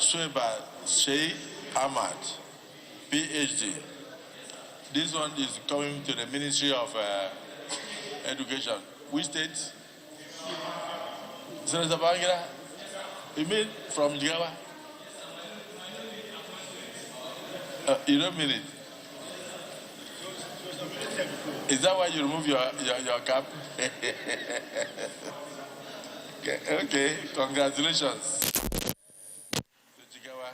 Suwaiba Ahmad, PhD. This one is coming to the Ministry of Education. Which state? Senator Bangira? You mean from Jigawa? You don't mean it? Is that why you remove your cap? Okay, congratulations. Jigawa.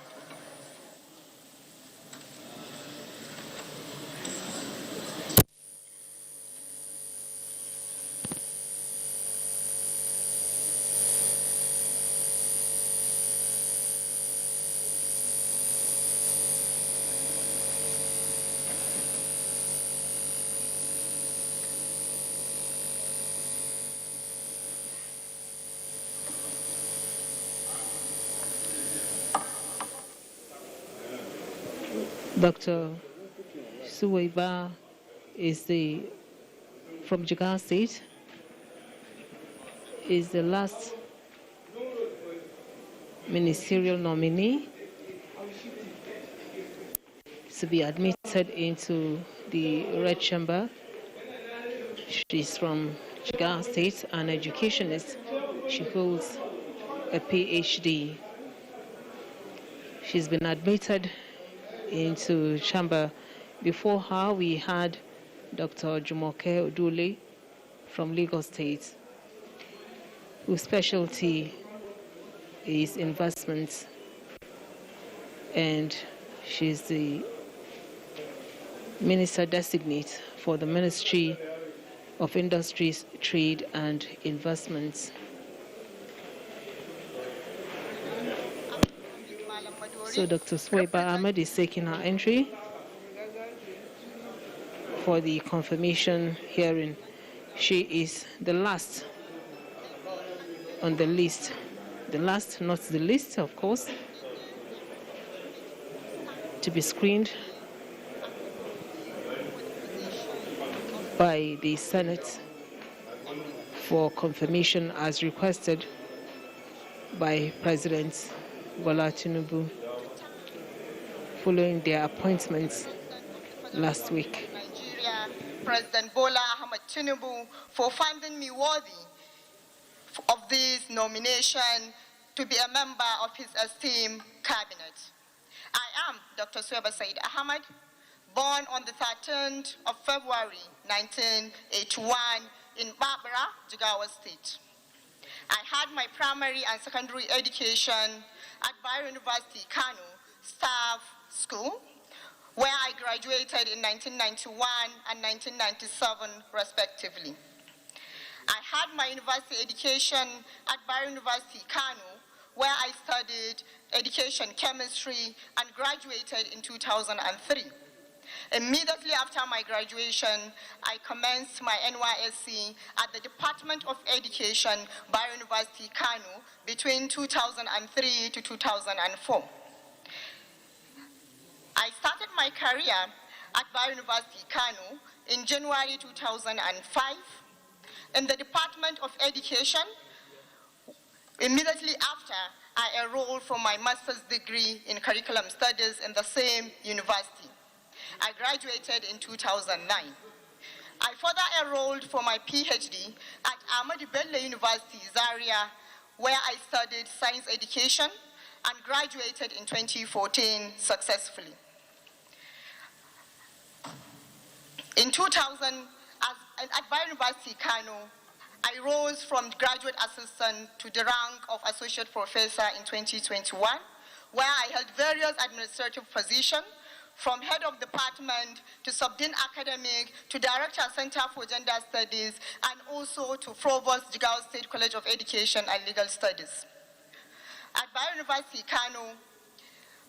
Dr. Suwaiba is from Jigawa State, is the last ministerial nominee to be admitted into the Red Chamber. She's from Jigawa State, an educationist. She holds a PhD. She's been admitted into chamber. Before her, we had Dr. Jumoke Odule from Lagos State, whose specialty is investments, and she's the Minister Designate for the Ministry of Industries, Trade and Investments. So Dr. Suwaiba Ahmad is taking her entry for the confirmation hearing. She is the last on the list. The last, not the least, of course, to be screened by the Senate for confirmation as requested by President Bola Tinubu following their appointments last week. Nigeria, President Bola Ahmad Tinubu, for finding me worthy of this nomination to be a member of his esteemed cabinet. I am Dr. Suwaiba Ahmad, born on the 13th of February 1981 in Barbara, Jigawa State. I had my primary and secondary education at Bayero University, Kano Staff School, where I graduated in 1991 and 1997, respectively. I had my university education at Bayero University, Kano, where I studied education chemistry and graduated in 2003. Immediately after my graduation, I commenced my NYSC at the Department of Education, Bayero University, Kano, between 2003 to 2004. I started my career at Bayero University, Kano in January 2005 in the Department of Education. Immediately after, I enrolled for my master's degree in curriculum studies in the same university. I graduated in 2009. I further enrolled for my PhD at Ahmad University, Zaria, where I studied science education and graduated in 2014 successfully. In 2000, at Bayero University, Kano, I rose from graduate assistant to the rank of associate professor in 2021, where I held various administrative positions, from head of department to subdean academic to director Center for Gender Studies, and also to provost Jigawa State College of Education and Legal Studies. At Bayero University, Kano,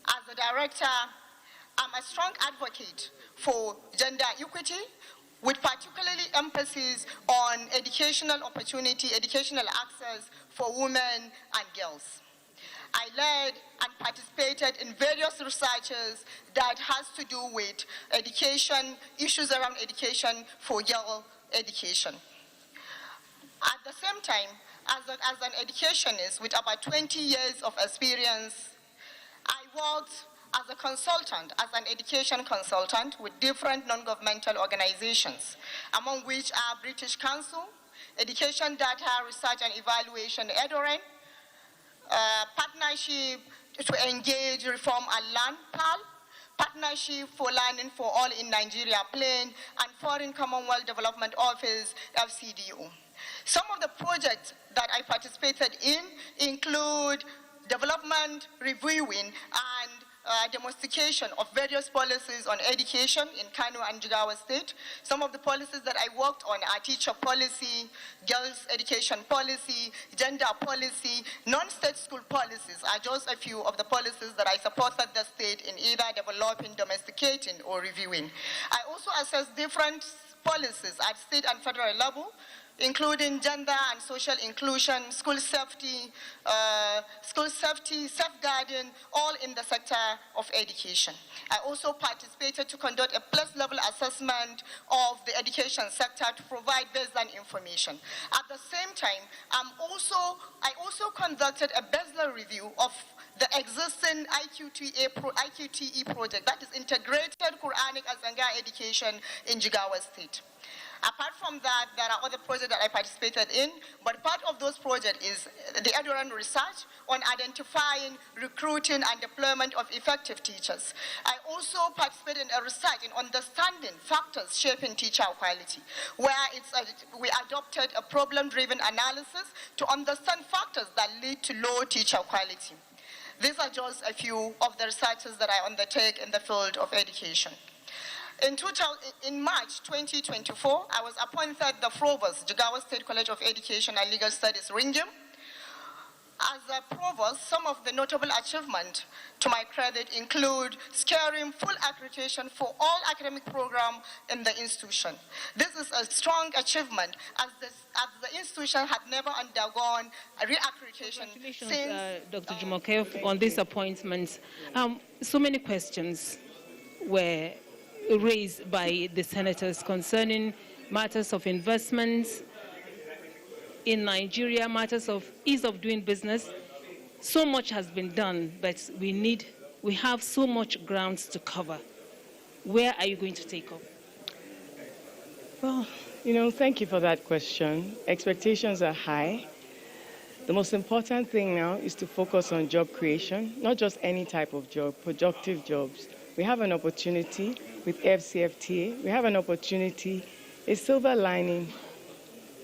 as a director, I'm a strong advocate for gender equity, with particularly emphasis on educational opportunity, educational access for women and girls. I led and participated in various researches that has to do with education, issues around education for girl education. At the same time, as an educationist with about 20 years of experience, I worked as a consultant, as an education consultant with different non-governmental organizations, among which are British Council, Education Data Research and Evaluation, EDOREN, Partnership to Engage, Reform and Learn, PAL, Partnership for Learning for All in Nigeria, PLAN, and Foreign Commonwealth Development Office, FCDO. Some of the projects that I participated in include development, reviewing, and domestication of various policies on education in Kano and Jigawa State. Some of the policies that I worked on are teacher policy, girls' education policy, gender policy, non-state school policies are just a few of the policies that I supported the state in either developing, domesticating, or reviewing. I also assessed different policies at state and federal level, including gender and social inclusion, school safety, safeguarding, all in the sector of education. I also participated to conduct a place-level assessment of the education sector to provide baseline information. At the same time, I also conducted a baseline review of the existing IQTE project, that is Integrated Quranic Azanga Education in Jigawa State. Apart from that, there are other projects that I participated in, but part of those projects is the EDOREN research on identifying, recruiting, and deployment of effective teachers. I also participated in a research in understanding factors shaping teacher quality, where we adopted a problem-driven analysis to understand factors that lead to low teacher quality. These are just a few of the researches that I undertake in the field of education. In March 2024, I was appointed the Provost, Jigawa State College of Education and Legal Studies, Ringim. As a Provost, some of the notable achievements to my credit include securing full accreditation for all academic programs in the institution. This is a strong achievement as the institution had never undergone a reaccreditation since... Dr. Jumoke, on this appointment. So many questions were raised by the senators concerning matters of investments in Nigeria, matters of ease of doing business. So much has been done, but we have so much grounds to cover. Where are you going to take up? Well, thank you for that question. Expectations are high. The most important thing now is to focus on job creation, not just any type of job, productive jobs. We have an opportunity with FCFTA. We have an opportunity, a silver lining.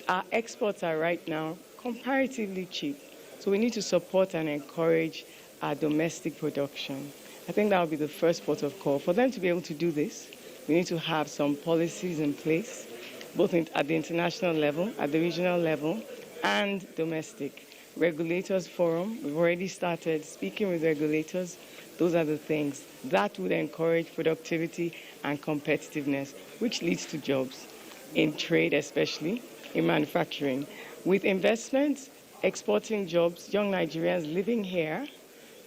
Our exports are right now comparatively cheap. So we need to support and encourage our domestic production. I think that will be the first port of call. For them to be able to do this, we need to have some policies in place, both at the international level, at the regional level, and domestic. Regulators forum, we've already started speaking with regulators. Those are the things that would encourage productivity and competitiveness, which leads to jobs in trade, especially in manufacturing. With investments, exporting jobs, young Nigerians living here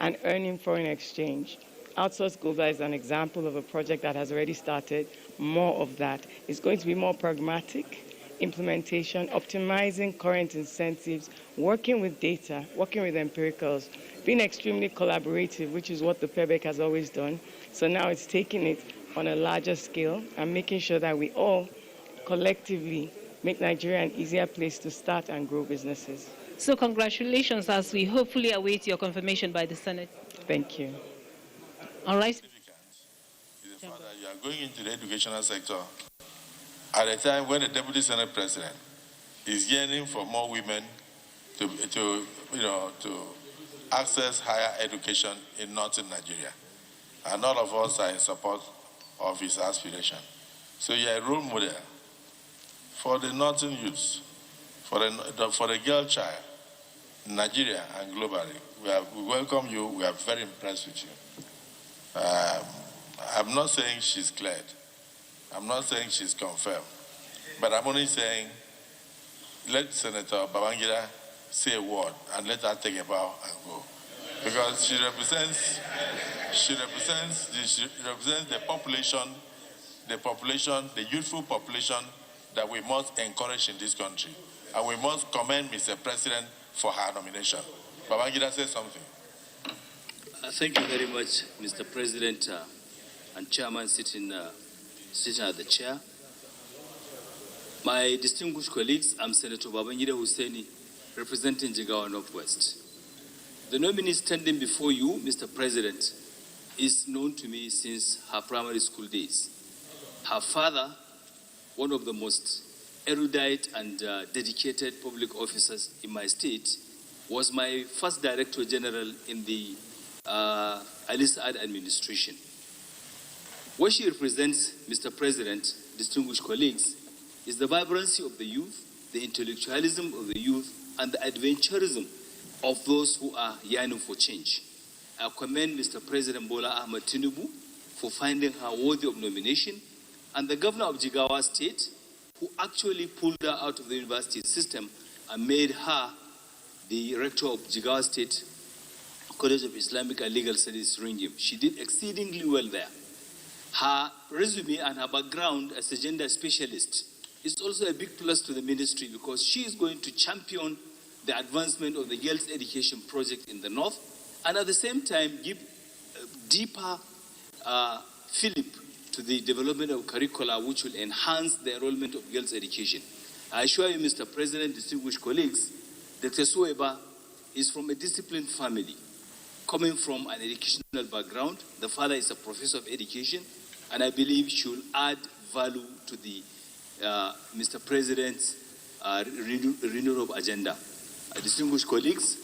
and earning foreign exchange. Outsource Global is an example of a project that has already started. More of that. It's going to be more pragmatic implementation, optimizing current incentives, working with data, working with empiricals, being extremely collaborative, which is what the PEBEC has always done. So now it's taking it on a larger scale and making sure that we all collectively make Nigeria an easier place to start and grow businesses. So congratulations as we hopefully await your confirmation by the Senate. Thank you. All right. Is the fact that you are going into the educational sector at a time when the Deputy Senate President is yearning for more women to access higher education in northern Nigeria. And all of us are in support of his aspiration. So you are a role model for the northern youths, for the girl child, in Nigeria and globally. We welcome you. We are very impressed with you. I'm not saying she's cleared. I'm not saying she's confirmed. But I'm only saying let Senator Babangida say a word and let her take a bow and go. Because she represents the population, the youthful population that we must encourage in this country. And we must commend Mr. President for her nomination. Babangida, say something. Thank you very much, Mr. President and Chairman sitting at the chair. My distinguished colleagues, I'm Senator Babangida Husseini, representing Jigawa Northwest. The nominee standing before you, Mr. President, is known to me since her primary school days. Her father, one of the most erudite and dedicated public officers in my state, was my first Director General in the Ali Saad administration. What she represents, Mr. President, distinguished colleagues, is the vibrancy of the youth, the intellectualism of the youth, and the adventurism of those who are yearning for change. I commend Mr. President Bola Ahmad Tinubu for finding her worthy of nomination, and the governor of Jigawa State, who actually pulled her out of the university system and made her the rector of Jigawa State College of Islamic and Legal Studies, Ringim. She did exceedingly well there. Her resume and her background as a gender specialist is also a big plus to the ministry, because she is going to champion the advancement of the girls' education project in the north, and at the same time give a deeper fillip to the development of curricula which will enhance the enrollment of girls' education. I assure you, Mr. President, distinguished colleagues, Dr. Suwaiba is from a disciplined family, coming from an educational background. The father is a professor of education, and I believe she will add value to the Mr. President's renewal agenda. Distinguished colleagues,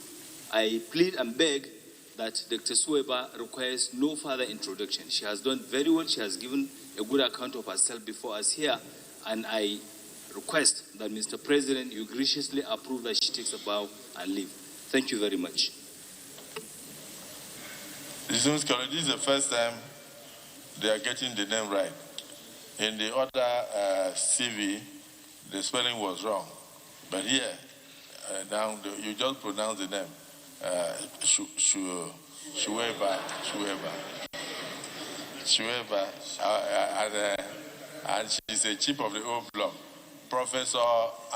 I plead and beg that Dr. Suwaiba requires no further introduction. She has done very well. She has given a good account of herself before us here, and I request that Mr. President, you graciously approve that she takes a bow and leave. Thank you very much. Distinguished colleagues, this is the first time they are getting the name right. In the other CV, the spelling was wrong. But here, now you just pronounce the name. Suwaiba. And she's a chief of the old block. Professor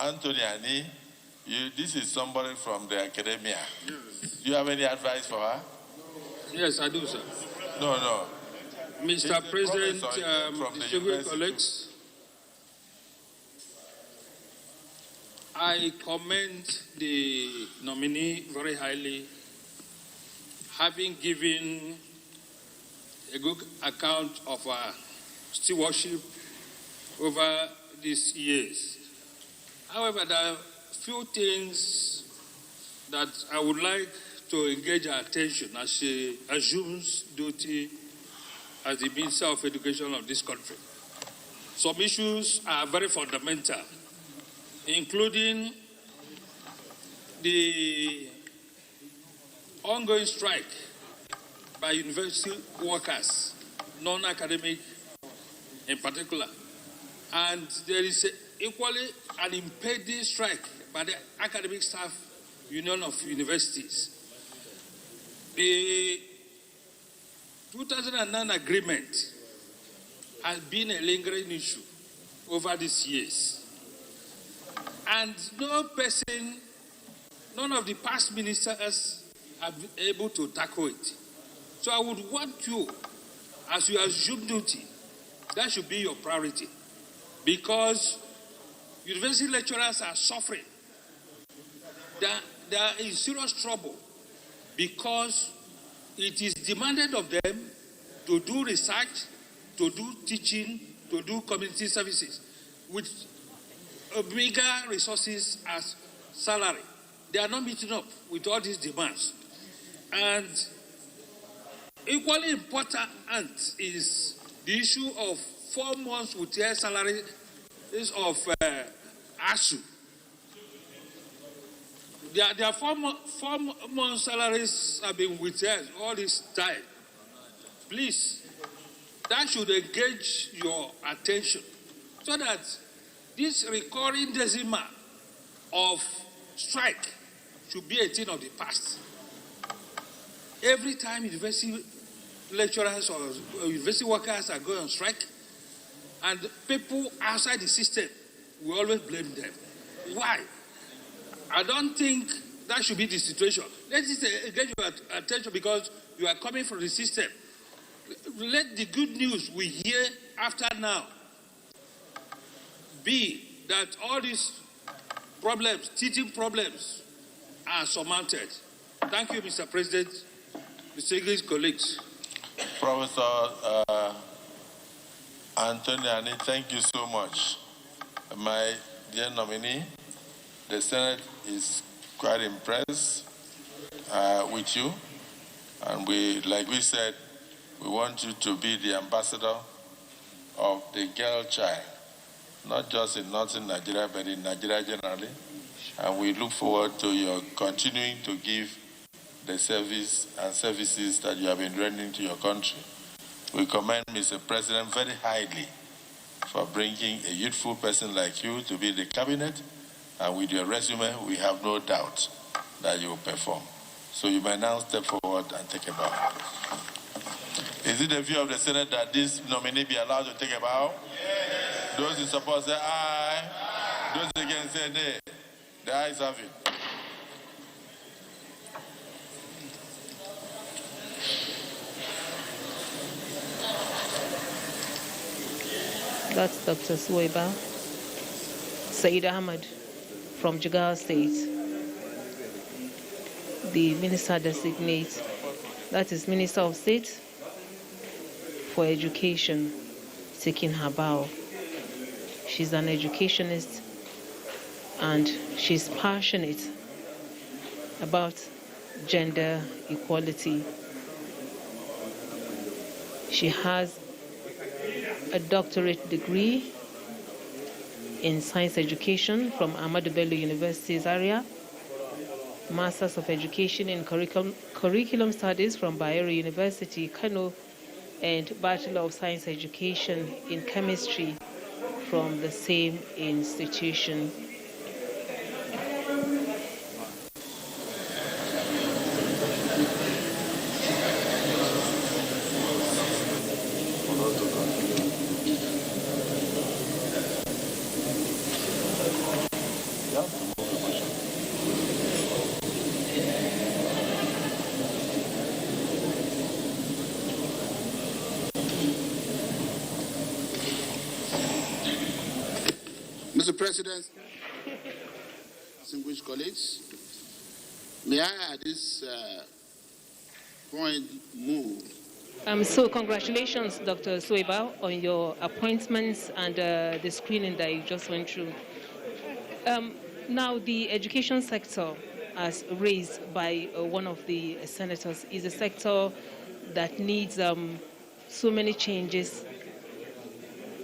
Anthony Ani, this is somebody from the academia. Yes. Do you have any advice for her? Yes, I do, sir. No. Mr. President, distinguished colleagues, I commend the nominee very highly, having given a good account of our stewardship over these years. However, there are few things that I would like to engage our attention as she assumes duty as the Minister of Education of this country. Some issues are very fundamental, including the ongoing strike by university workers, non-academic in particular. And there is equally an impending strike by the academic staff union of universities. The 2009 agreement has been a lingering issue over these years. And none of the past ministers have been able to tackle it. So I would want you, as you assume duty, that should be your priority. Because university lecturers are suffering. They are in serious trouble because it is demanded of them to do research, to do teaching, to do community services with bigger resources as salary. They are not meeting up with all these demands. And equally important is the issue of 4 months with their salary of ASU. Their 4 months salaries have been withheld all this time. Please, that should engage your attention so that this recurring decimal of strike should be a thing of the past. Every time university lecturers or university workers are going on strike, and people outside the system will always blame them. Why? I don't think that should be the situation. let it get your attention because you are coming from the system. Let the good news we hear after now be that all these problems, teaching problems, are surmounted. Thank you, Mr. President, distinguished colleagues. Professor Anthony, thank you so much. My dear nominee, the Senate is quite impressed with you. And like we said, we want you to be the ambassador of the girl child, not just in northern Nigeria, but in Nigeria generally. And we look forward to your continuing to give the service and services that you have been rendering to your country. We commend Mr. President very highly for bringing a youthful person like you to be in the cabinet, and with your resume, we have no doubt that you will perform. So you may now step forward and take a bow. Is it the view of the Senate that this nominee be allowed to take a bow? Yes. Those in support say aye. Aye. Those against say nay. The ayes have it. That's Dr. Suwaiba. Said Ahmad from Jigawa State, the Minister Designate, that is Minister of State for Education, taking her bow. She's an educationist and she's passionate about gender equality. She has a doctorate degree in science education from Ahmad University's area, Masters of Education in Curriculum Studies from Bayero University, Kano, and Bachelor of Science Education in Chemistry from the same institution. Mr. President, distinguished colleagues, may I at this point move? So congratulations, Dr. Suwaiba, on your appointments and the screening that you just went through. Now, the education sector, as raised by one of the senators, is a sector that needs so many changes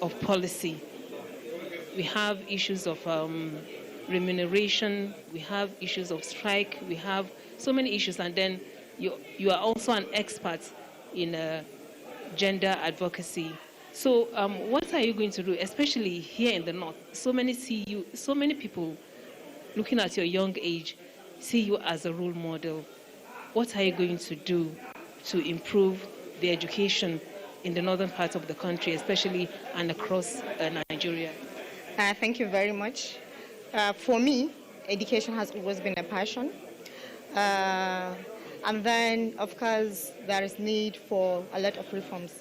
of policy. We have issues of remuneration, we have issues of strike, we have so many issues, and then you are also an expert in gender advocacy. So what are you going to do, especially here in the North? So many people looking at your young age see you as a role model. What are you going to do to improve the education in the northern part of the country, especially and across Nigeria? Thank you very much. For me, education has always been a passion. And then, of course, there is need for a lot of reforms.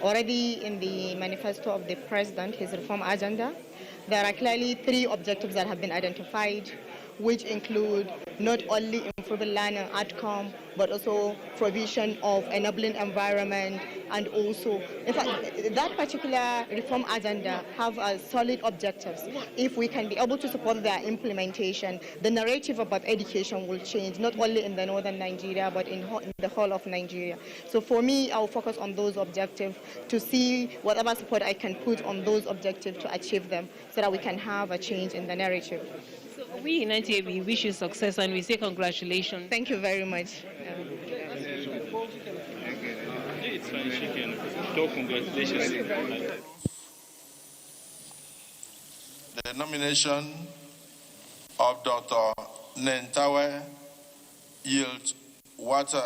Already in the manifesto of the President, his reform agenda, there are clearly 3 objectives that have been identified, which include not only improving learning outcome, but also provision of enabling environment, and also, in fact, that particular reform agenda have solid objectives. If we can be able to support their implementation, the narrative about education will change, not only in the northern Nigeria, but in the whole of Nigeria. So for me, I'll focus on those objectives to see whatever support I can put on those objectives to achieve them, so that we can have a change in the narrative. So we in NTA, we wish you success and we say congratulations. Thank you very much. The nomination of Dr. Nentawe Yield Water